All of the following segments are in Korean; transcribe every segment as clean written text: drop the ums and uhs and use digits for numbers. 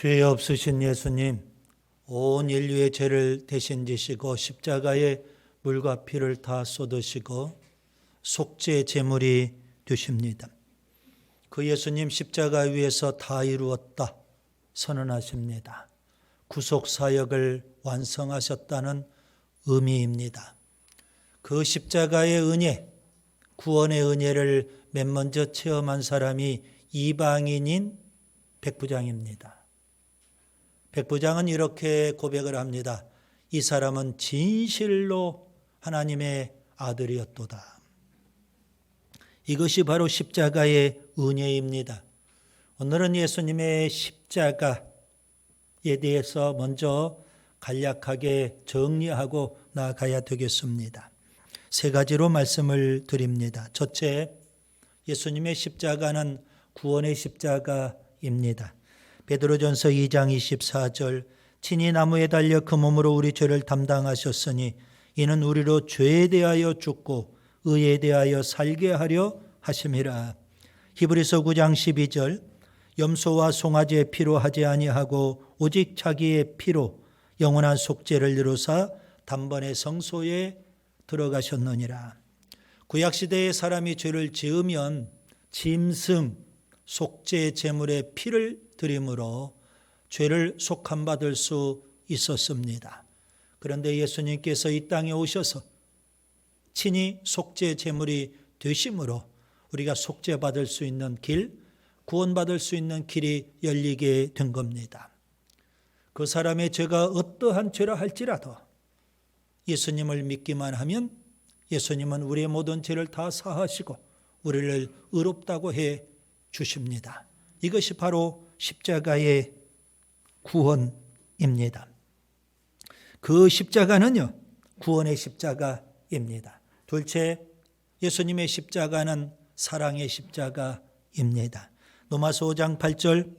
죄 없으신 예수님, 온 인류의 죄를 대신 지시고 십자가에 물과 피를 다 쏟으시고 속죄 제물이 되십니다. 그 예수님 십자가 위에서 다 이루었다 선언하십니다. 구속 사역을 완성하셨다는 의미입니다. 그 십자가의 은혜, 구원의 은혜를 맨 먼저 체험한 사람이 이방인인 백부장입니다. 백부장은 이렇게 고백을 합니다. 이 사람은 진실로 하나님의 아들이었도다. 이것이 바로 십자가의 은혜입니다. 오늘은 예수님의 십자가에 대해서 먼저 간략하게 정리하고 나아가야 되겠습니다. 세 가지로 말씀을 드립니다. 첫째, 예수님의 십자가는 구원의 십자가입니다. 베드로전서 2장 24절, 친히 나무에 달려 그 몸으로 우리 죄를 담당하셨으니 이는 우리로 죄에 대하여 죽고 의에 대하여 살게 하려 하심이라. 히브리서 9장 12절, 염소와 송아지의 피로 하지 아니하고 오직 자기의 피로 영원한 속죄를 이루사 단번에 성소에 들어가셨느니라. 구약시대의 사람이 죄를 지으면 짐승, 속죄 제물의 피를 드림으로 죄를 속함받을 수 있었습니다. 그런데 예수님께서 이 땅에 오셔서 친히 속죄 제물이 되심으로 우리가 속죄받을 수 있는 길, 구원받을 수 있는 길이 열리게 된 겁니다. 그 사람의 죄가 어떠한 죄라 할지라도 예수님을 믿기만 하면 예수님은 우리의 모든 죄를 다 사하시고 우리를 의롭다고 해 주십니다. 이것이 바로 십자가의 구원입니다. 그 십자가는요, 구원의 십자가입니다. 둘째, 예수님의 십자가는 사랑의 십자가입니다. 로마서 5장 8절,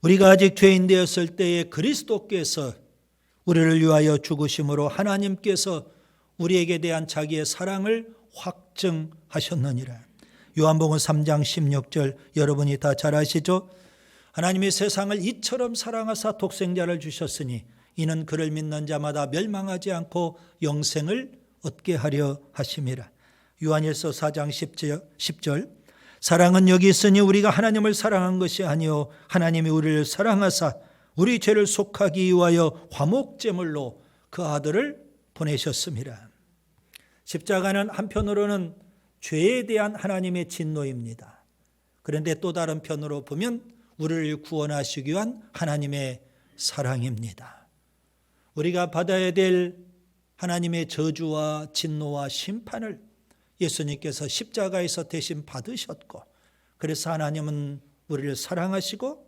우리가 아직 죄인 되었을 때에 그리스도께서 우리를 위하여 죽으심으로 하나님께서 우리에게 대한 자기의 사랑을 확증하셨느니라. 요한복음 3장 16절, 여러분이 다 잘 아시죠? 하나님이 세상을 이처럼 사랑하사 독생자를 주셨으니 이는 그를 믿는 자마다 멸망하지 않고 영생을 얻게 하려 하심이라. 요한일서 4장 10절, 사랑은 여기 있으니 우리가 하나님을 사랑한 것이 아니요 하나님이 우리를 사랑하사 우리 죄를 속하기 위하여 화목제물로 그 아들을 보내셨습니다. 십자가는 한편으로는 죄에 대한 하나님의 진노입니다. 그런데 또 다른 편으로 보면 우리를 구원하시기 위한 하나님의 사랑입니다. 우리가 받아야 될 하나님의 저주와 진노와 심판을 예수님께서 십자가에서 대신 받으셨고, 그래서 하나님은 우리를 사랑하시고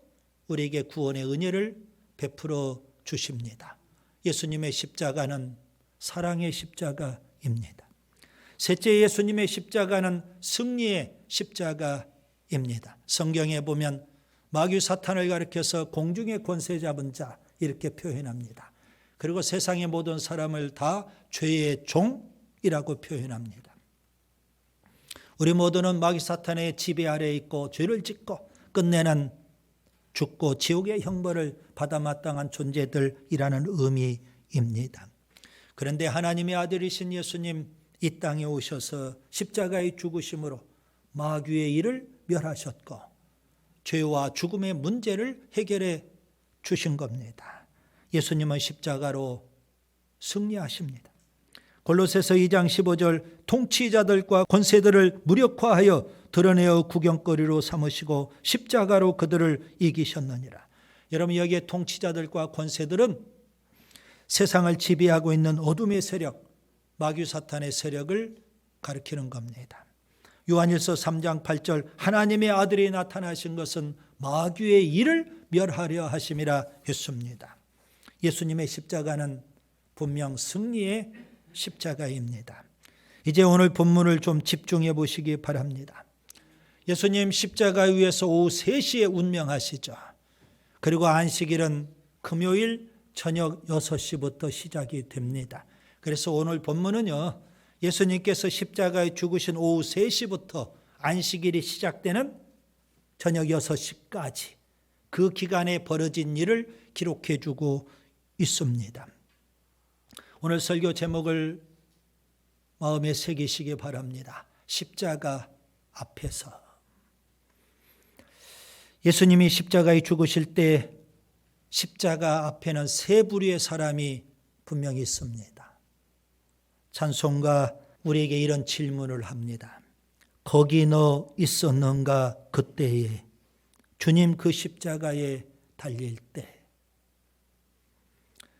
우리에게 구원의 은혜를 베풀어 주십니다. 예수님의 십자가는 사랑의 십자가입니다. 셋째, 예수님의 십자가는 승리의 십자가입니다. 성경에 보면 마귀 사탄을 가리켜서 공중의 권세 잡은 자 이렇게 표현합니다. 그리고 세상의 모든 사람을 다 죄의 종이라고 표현합니다. 우리 모두는 마귀 사탄의 지배 아래에 있고 죄를 짓고 끝내는 죽고 지옥의 형벌을 받아 마땅한 존재들이라는 의미입니다. 그런데 하나님의 아들이신 예수님 이 땅에 오셔서 십자가의 죽으심으로 마귀의 일을 멸하셨고 죄와 죽음의 문제를 해결해 주신 겁니다. 예수님은 십자가로 승리하십니다. 골로새서 2장 15절, 통치자들과 권세들을 무력화하여 드러내어 구경거리로 삼으시고 십자가로 그들을 이기셨느니라. 여러분, 여기에 통치자들과 권세들은 세상을 지배하고 있는 어둠의 세력, 마귀 사탄의 세력을 가리키는 겁니다. 요한일서 3장 8절, 하나님의 아들이 나타나신 것은 마귀의 일을 멸하려 하심이라 했습니다. 예수님의 십자가는 분명 승리의 십자가입니다. 이제 오늘 본문을 좀 집중해 보시기 바랍니다. 예수님 십자가 위에서 오후 3시에 운명하시죠. 그리고 안식일은 금요일 저녁 6시부터 시작이 됩니다. 그래서 오늘 본문은요, 예수님께서 십자가에 죽으신 오후 3시부터 안식일이 시작되는 저녁 6시까지 그 기간에 벌어진 일을 기록해 주고 있습니다. 오늘 설교 제목을 마음에 새기시기 바랍니다. 십자가 앞에서. 예수님이 십자가에 죽으실 때 십자가 앞에는 세 부류의 사람이 분명히 있습니다. 찬송가 우리에게 이런 질문을 합니다. 거기 너 있었는가 그때에, 주님 그 십자가에 달릴 때.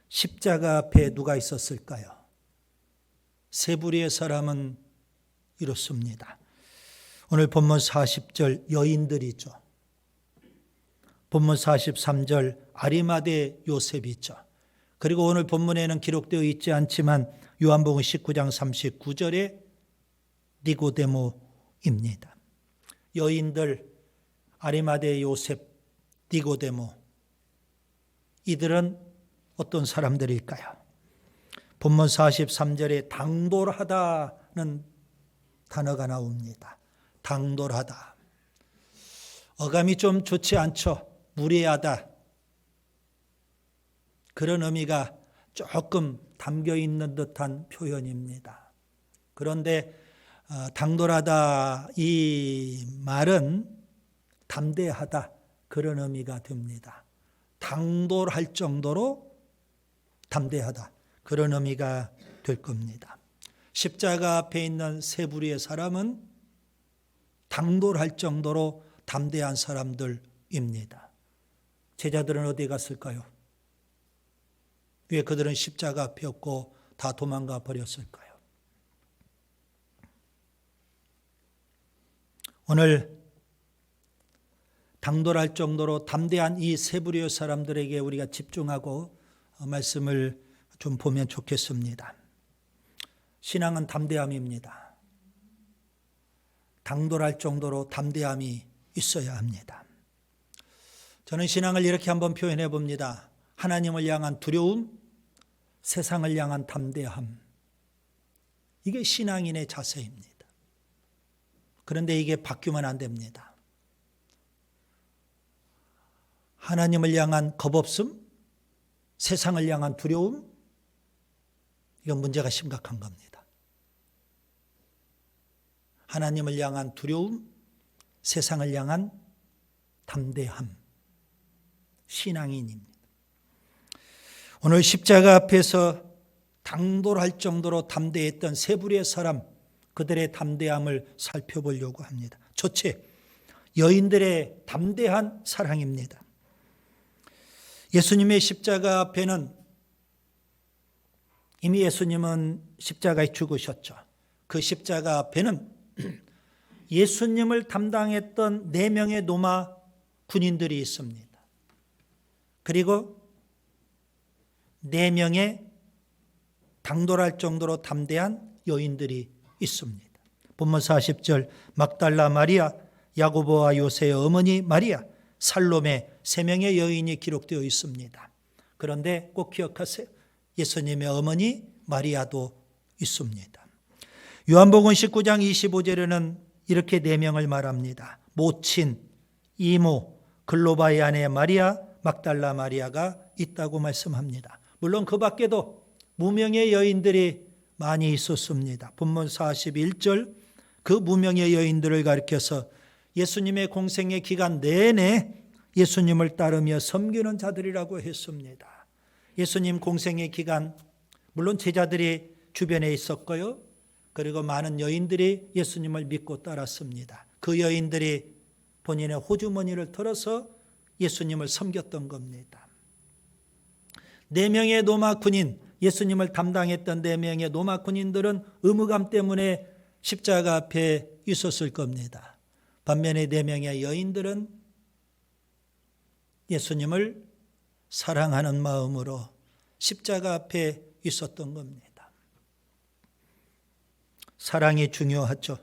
십자가 앞에 누가 있었을까요? 세 부류의 사람은 이렇습니다. 오늘 본문 40절 여인들이죠. 본문 43절 아리마대 요셉이죠. 그리고 오늘 본문에는 기록되어 있지 않지만 요한복음 19장 39절에 니고데모입니다. 여인들, 아리마대 요셉, 니고데모, 이들은 어떤 사람들일까요? 본문 43절에 당돌하다는 단어가 나옵니다. 당돌하다. 어감이 좀 좋지 않죠. 무례하다. 그런 의미가 조금 담겨 있는 듯한 표현입니다. 그런데 당돌하다 이 말은 담대하다 그런 의미가 됩니다. 당돌할 정도로 담대하다 그런 의미가 될 겁니다. 십자가 앞에 있는 세 부류의 사람은 당돌할 정도로 담대한 사람들입니다. 제자들은 어디 갔을까요? 왜 그들은 십자가 앞에 없고 다 도망가 버렸을까요? 오늘 당돌할 정도로 담대한 이 세 부류의 사람들에게 우리가 집중하고 말씀을 좀 보면 좋겠습니다. 신앙은 담대함입니다. 당돌할 정도로 담대함이 있어야 합니다. 저는 신앙을 이렇게 한번 표현해 봅니다. 하나님을 향한 두려움, 세상을 향한 담대함. 이게 신앙인의 자세입니다. 그런데 이게 바뀌면 안 됩니다. 하나님을 향한 겁없음, 세상을 향한 두려움, 이건 문제가 심각한 겁니다. 하나님을 향한 두려움, 세상을 향한 담대함, 신앙인입니다. 오늘 십자가 앞에서 당돌할 정도로 담대했던 세 부류의 사람, 그들의 담대함을 살펴보려고 합니다. 첫째, 여인들의 담대한 사랑입니다. 예수님의 십자가 앞에는 이미 예수님은 십자가에 죽으셨죠. 그 십자가 앞에는 예수님을 담당했던 4명의 로마 군인들이 있습니다. 그리고 4명의 당돌할 정도로 담대한 여인들이 있습니다. 본문 40절 막달라 마리아, 야고보와 요새의 어머니 마리아, 살로메 3명의 여인이 기록되어 있습니다. 그런데 꼭 기억하세요. 예수님의 어머니 마리아도 있습니다. 요한복음 19장 25절에는 이렇게 4명을 말합니다. 모친, 이모, 글로바의 아내 마리아, 막달라 마리아가 있다고 말씀합니다. 물론 그 밖에도 무명의 여인들이 많이 있었습니다. 본문 41절 그 무명의 여인들을 가리켜서 예수님의 공생의 기간 내내 예수님을 따르며 섬기는 자들이라고 했습니다. 예수님 공생의 기간 물론 제자들이 주변에 있었고요. 그리고 많은 여인들이 예수님을 믿고 따랐습니다. 그 여인들이 본인의 호주머니를 털어서 예수님을 섬겼던 겁니다. 4명의 로마 군인, 예수님을 담당했던 4명의 로마 군인들은 의무감 때문에 십자가 앞에 있었을 겁니다. 반면에 4명의 여인들은 예수님을 사랑하는 마음으로 십자가 앞에 있었던 겁니다. 사랑이 중요하죠.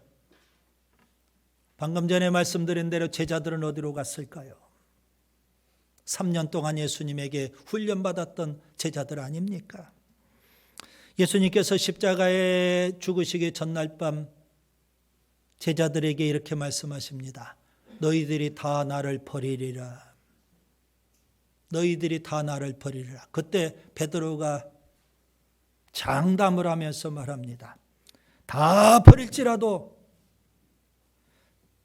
방금 전에 말씀드린 대로 제자들은 어디로 갔을까요? 3년 동안 예수님에게 훈련받았던 제자들 아닙니까? 예수님께서 십자가에 죽으시기 전날 밤 제자들에게 이렇게 말씀하십니다. 너희들이 다 나를 버리리라. 너희들이 다 나를 버리리라. 그때 베드로가 장담을 하면서 말합니다. 다 버릴지라도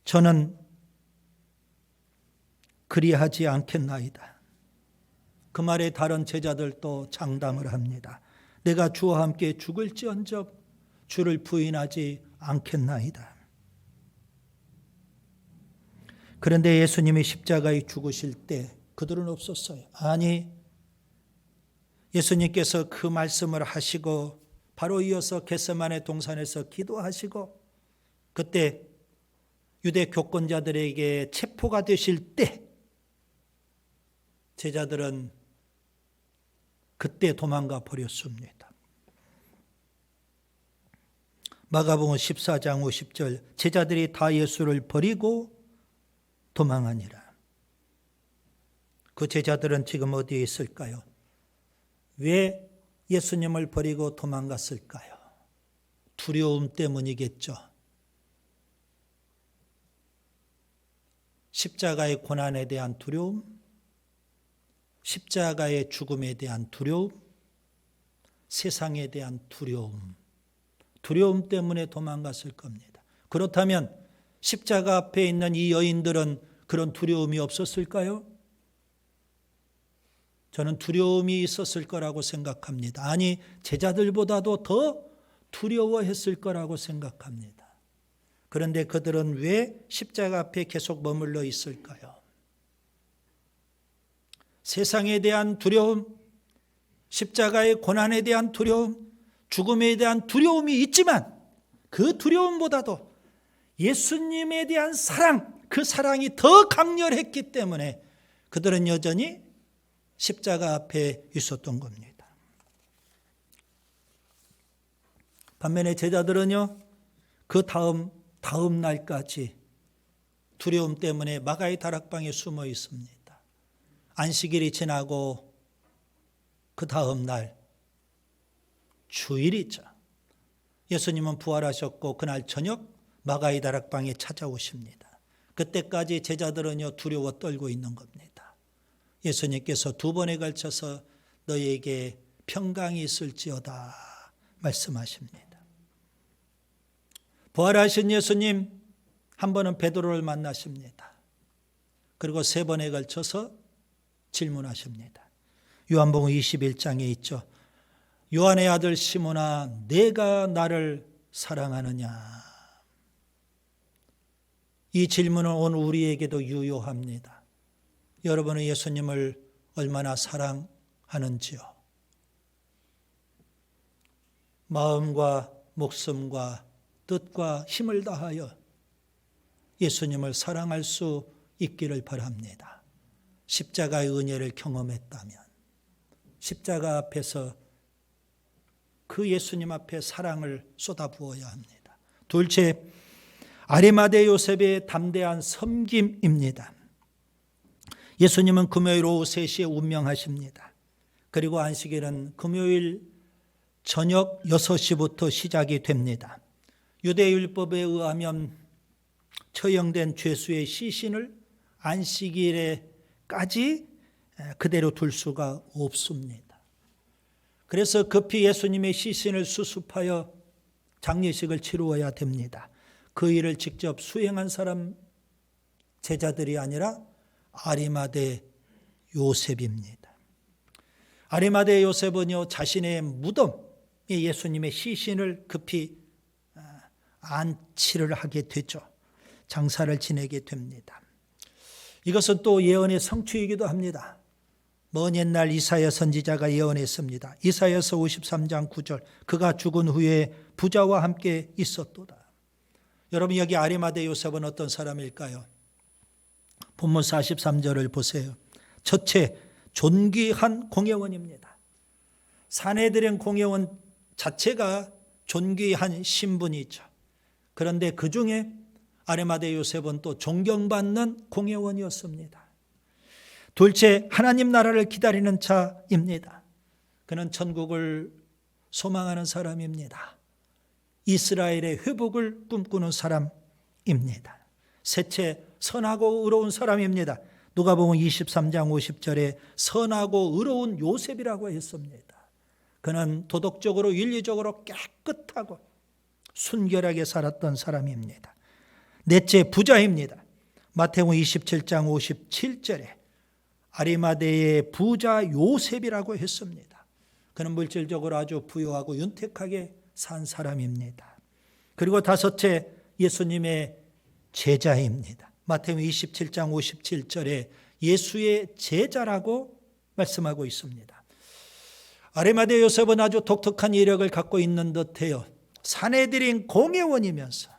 저는 그리하지 않겠나이다. 그 말에 다른 제자들도 장담을 합니다. 내가 주와 함께 죽을지언정 주를 부인하지 않겠나이다. 그런데 예수님이 십자가에 죽으실 때 그들은 없었어요. 아니, 예수님께서 그 말씀을 하시고 바로 이어서 겟세마네 동산에서 기도하시고 그때 유대 교권자들에게 체포가 되실 때 제자들은 그때 도망가 버렸습니다. 마가복음 14장 50절 제자들이 다 예수를 버리고 도망하니라. 그 제자들은 지금 어디에 있을까요? 왜 예수님을 버리고 도망갔을까요? 두려움 때문이겠죠. 십자가의 고난에 대한 두려움, 십자가의 죽음에 대한 두려움, 세상에 대한 두려움, 두려움 때문에 도망갔을 겁니다. 그렇다면 십자가 앞에 있는 이 여인들은 그런 두려움이 없었을까요? 저는 두려움이 있었을 거라고 생각합니다. 아니, 제자들보다도 더 두려워했을 거라고 생각합니다. 그런데 그들은 왜 십자가 앞에 계속 머물러 있을까요? 세상에 대한 두려움, 십자가의 고난에 대한 두려움, 죽음에 대한 두려움이 있지만 그 두려움보다도 예수님에 대한 사랑, 그 사랑이 더 강렬했기 때문에 그들은 여전히 십자가 앞에 있었던 겁니다. 반면에 제자들은요, 그 다음 날까지 두려움 때문에 마가의 다락방에 숨어 있습니다. 안식일이 지나고 그 다음 날 주일이죠. 예수님은 부활하셨고 그날 저녁 마가의 다락방에 찾아오십니다. 그때까지 제자들은요 두려워 떨고 있는 겁니다. 예수님께서 두 번에 걸쳐서 너희에게 평강이 있을지어다 말씀하십니다. 부활하신 예수님 한 번은 베드로를 만나십니다. 그리고 세 번에 걸쳐서 질문하십니다. 요한복음 21장에 있죠. 요한의 아들 시몬아, 내가 나를 사랑하느냐? 이 질문은 오늘 우리에게도 유효합니다. 여러분은 예수님을 얼마나 사랑하는지요? 마음과 목숨과 뜻과 힘을 다하여 예수님을 사랑할 수 있기를 바랍니다. 십자가의 은혜를 경험했다면, 십자가 앞에서 그 예수님 앞에 사랑을 쏟아부어야 합니다. 둘째, 아리마대 요셉의 담대한 섬김입니다. 예수님은 금요일 오후 3시에 운명하십니다. 그리고 안식일은 금요일 저녁 6시부터 시작이 됩니다. 유대율법에 의하면 처형된 죄수의 시신을 안식일에까지 그대로 둘 수가 없습니다. 그래서 급히 예수님의 시신을 수습하여 장례식을 치루어야 됩니다. 그 일을 직접 수행한 사람 제자들이 아니라 아리마대 요셉입니다. 아리마대 요셉은요 자신의 무덤에 예수님의 시신을 급히 안치를 하게 되죠. 장사를 지내게 됩니다. 이것은 또 예언의 성취이기도 합니다. 먼 옛날 이사야 선지자가 예언했습니다. 이사야서 53장 9절 그가 죽은 후에 부자와 함께 있었도다. 여러분 여기 아리마대 요셉은 어떤 사람일까요? 본문 43절을 보세요. 첫째 존귀한 공회원입니다. 산헤드린 공회원 자체가 존귀한 신분이죠. 그런데 그 중에 아리마대 요셉은 또 존경받는 공회원이었습니다. 둘째, 하나님 나라를 기다리는 자입니다. 그는 천국을 소망하는 사람입니다. 이스라엘의 회복을 꿈꾸는 사람입니다. 셋째, 선하고 의로운 사람입니다. 누가복음 23장 50절에 선하고 의로운 요셉이라고 했습니다. 그는 도덕적으로 윤리적으로 깨끗하고 순결하게 살았던 사람입니다. 넷째, 부자입니다. 마태복음 27장 57절에 아리마대의 부자 요셉이라고 했습니다. 그는 물질적으로 아주 부유하고 윤택하게 산 사람입니다. 그리고 다섯째, 예수님의 제자입니다. 마태복음 27장 57절에 예수의 제자라고 말씀하고 있습니다. 아리마대 요셉은 아주 독특한 이력을 갖고 있는 듯해요. 산헤드린 공회원이면서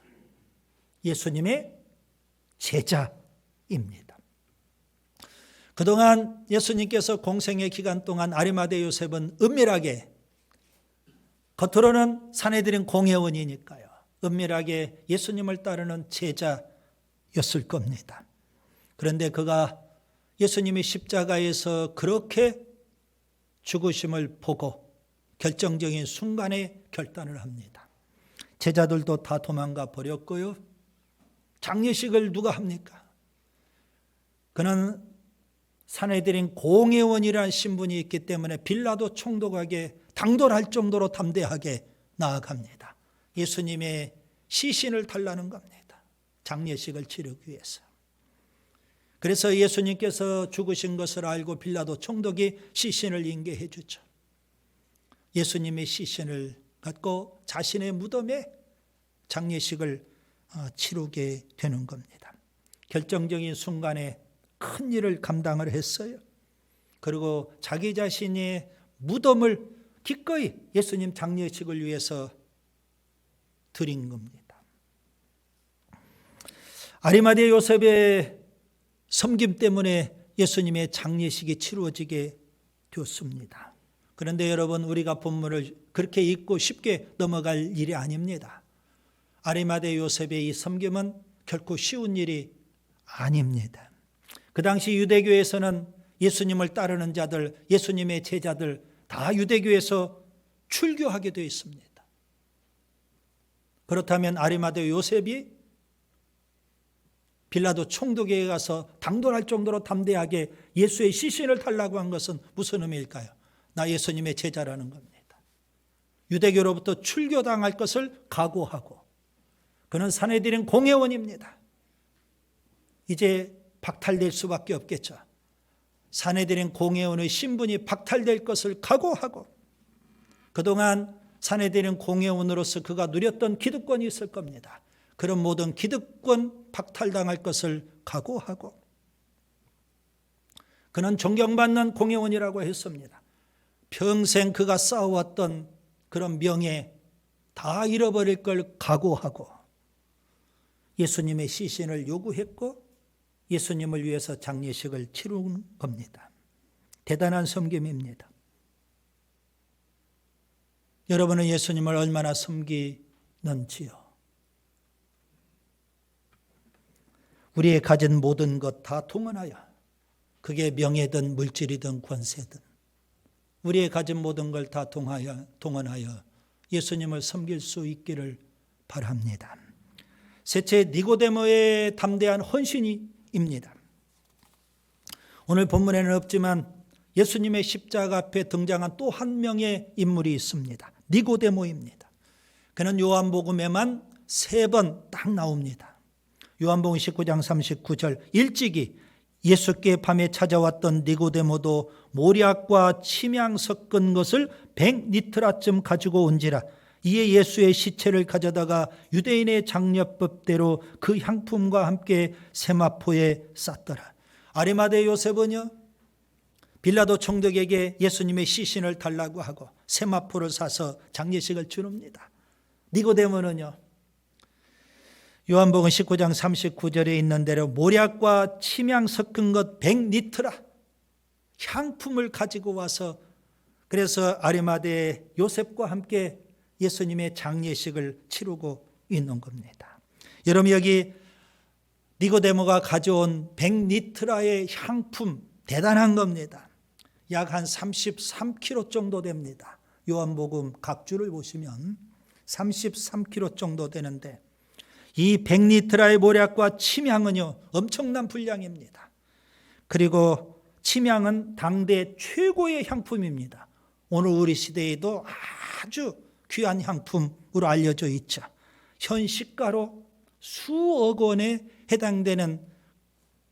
예수님의 제자입니다. 그동안 예수님께서 공생의 기간 동안 아리마대 요셉은 은밀하게, 겉으로는 산헤드린 공회원이니까요, 은밀하게 예수님을 따르는 제자였을 겁니다. 그런데 그가 예수님이 십자가에서 그렇게 죽으심을 보고 결정적인 순간에 결단을 합니다. 제자들도 다 도망가 버렸고요. 장례식을 누가 합니까? 그는 산헤드린 공회원이라는 신분이 있기 때문에 빌라도 총독에게 당돌할 정도로 담대하게 나아갑니다. 예수님의 시신을 달라는 겁니다. 장례식을 치르기 위해서. 그래서 예수님께서 죽으신 것을 알고 빌라도 총독이 시신을 인계해 주죠. 예수님의 시신을 갖고 자신의 무덤에 장례식을 치르게 되는 겁니다. 결정적인 순간에 큰 일을 감당을 했어요. 그리고 자기 자신의 무덤을 기꺼이 예수님 장례식을 위해서 드린 겁니다. 아리마대 요셉의 섬김 때문에 예수님의 장례식이 치루어지게 되었습니다. 그런데 여러분, 우리가 본문을 그렇게 읽고 쉽게 넘어갈 일이 아닙니다. 아리마대 요셉의 이 섬김은 결코 쉬운 일이 아닙니다. 그 당시 유대교에서는 예수님을 따르는 자들, 예수님의 제자들 다 유대교에서 출교하게 되어 있습니다. 그렇다면 아리마대 요셉이 빌라도 총독에게 가서 당돌할 정도로 담대하게 예수의 시신을 달라고 한 것은 무슨 의미일까요? 나 예수님의 제자라는 겁니다. 유대교로부터 출교당할 것을 각오하고, 그는 산헤드린 공회원입니다. 이제 박탈될 수밖에 없겠죠. 산헤드린 공회원의 신분이 박탈될 것을 각오하고, 그동안 산헤드린 공회원으로서 그가 누렸던 기득권이 있을 겁니다. 그런 모든 기득권 박탈당할 것을 각오하고, 그는 존경받는 공회원이라고 했습니다. 평생 그가 쌓아왔던 그런 명예 다 잃어버릴 걸 각오하고 예수님의 시신을 요구했고 예수님을 위해서 장례식을 치르는 겁니다. 대단한 섬김입니다. 여러분은 예수님을 얼마나 섬기는지요? 우리의 가진 모든 것 다 동원하여, 그게 명예든 물질이든 권세든 우리의 가진 모든 걸 다 동원하여 예수님을 섬길 수 있기를 바랍니다. 셋째, 니고데모의 담대한 헌신입니다. 오늘 본문에는 없지만 예수님의 십자가 앞에 등장한 또 한 명의 인물이 있습니다. 니고데모입니다. 그는 요한복음에만 3번 딱 나옵니다. 요한복음 19장 39절, 일찍이 예수께 밤에 찾아왔던 니고데모도 모략과 침향 섞은 것을 100리트라쯤 가지고 온지라. 이에 예수의 시체를 가져다가 유대인의 장례법대로 그 향품과 함께 세마포에 쌌더라. 아리마대 요셉은요, 빌라도 총독에게 예수님의 시신을 달라고 하고 세마포를 사서 장례식을 치릅니다. 니고데모는요, 요한복음 19장 39절에 있는 대로 모략과 침향 섞은 것 100리트라 향품을 가지고 와서, 그래서 아리마대 요셉과 함께 예수님의 장례식을 치르고 있는 겁니다. 여러분, 여기 니고데모가 가져온 100리트라의 향품 대단한 겁니다. 약 한 33kg 정도 됩니다. 요한복음 각주를 보시면 33kg 정도 되는데, 이 100리트라의 모략과 침향은요 엄청난 분량입니다. 그리고 침향은 당대 최고의 향품입니다. 오늘 우리 시대에도 아주 귀한 향품으로 알려져 있죠. 현 시가로 수억 원에 해당되는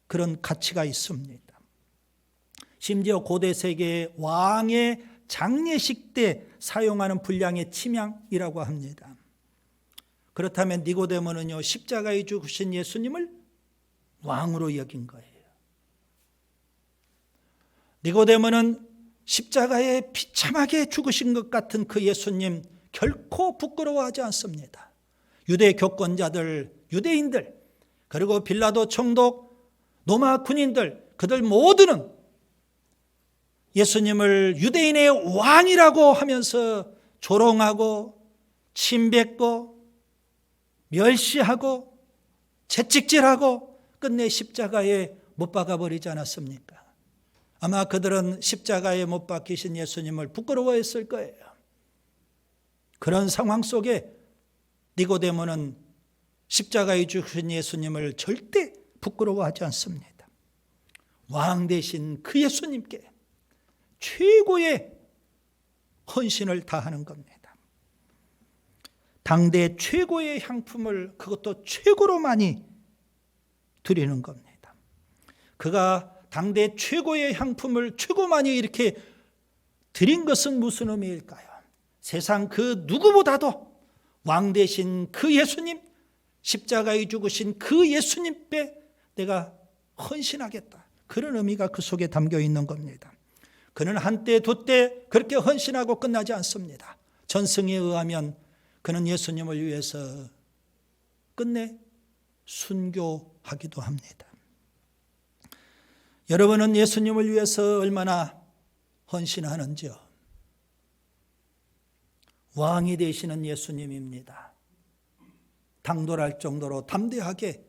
그런 가치가 있습니다. 심지어 고대 세계의 왕의 장례식 때 사용하는 분량의 침향이라고 합니다. 그렇다면 니고데모는요, 십자가에 죽으신 예수님을 왕으로 여긴 거예요. 니고데모는 십자가에 비참하게 죽으신 것 같은 그 예수님 결코 부끄러워하지 않습니다. 유대 교권자들, 유대인들, 그리고 빌라도 총독, 로마 군인들, 그들 모두는 예수님을 유대인의 왕이라고 하면서 조롱하고 침뱉고 멸시하고 채찍질하고 끝내 십자가에 못 박아버리지 않았습니까? 아마 그들은 십자가에 못 박히신 예수님을 부끄러워했을 거예요. 그런 상황 속에 니고데모는 십자가에 죽으신 예수님을 절대 부끄러워하지 않습니다. 왕 되신 그 예수님께 최고의 헌신을 다하는 겁니다. 당대 최고의 향품을 그것도 최고로 많이 드리는 겁니다. 그가 당대 최고의 향품을 최고 많이 이렇게 드린 것은 무슨 의미일까요? 세상 그 누구보다도 왕 되신 그 예수님, 십자가에 죽으신 그 예수님께 내가 헌신하겠다. 그런 의미가 그 속에 담겨 있는 겁니다. 그는 한때 두때 그렇게 헌신하고 끝나지 않습니다. 전승에 의하면 그는 예수님을 위해서 끝내 순교하기도 합니다. 여러분은 예수님을 위해서 얼마나 헌신하는지요? 왕이 되시는 예수님입니다. 당돌할 정도로 담대하게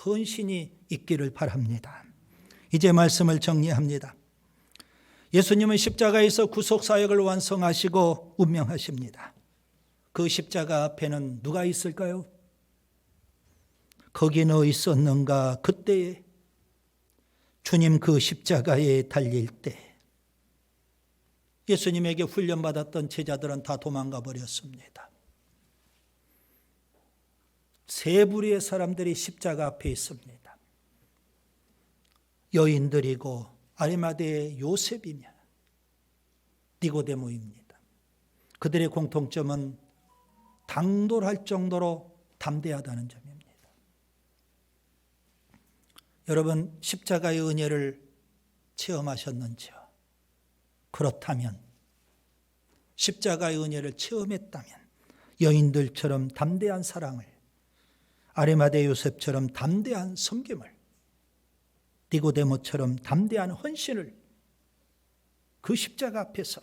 헌신이 있기를 바랍니다. 이제 말씀을 정리합니다. 예수님은 십자가에서 구속사역을 완성하시고 운명하십니다. 그 십자가 앞에는 누가 있을까요? 거기 너 있었는가? 그때에 주님 그 십자가에 달릴 때 예수님에게 훈련받았던 제자들은 다 도망가 버렸습니다. 세 부류의 사람들이 십자가 앞에 있습니다. 여인들이고 아리마대의 요셉이며 니고데모입니다. 그들의 공통점은 당돌할 정도로 담대하다는 점입니다. 여러분, 십자가의 은혜를 체험하셨는지요? 그렇다면, 십자가의 은혜를 체험했다면 여인들처럼 담대한 사랑을, 아리마대 요셉처럼 담대한 섬김을, 니고데모처럼 담대한 헌신을 그 십자가 앞에서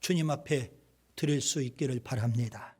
주님 앞에 드릴 수 있기를 바랍니다.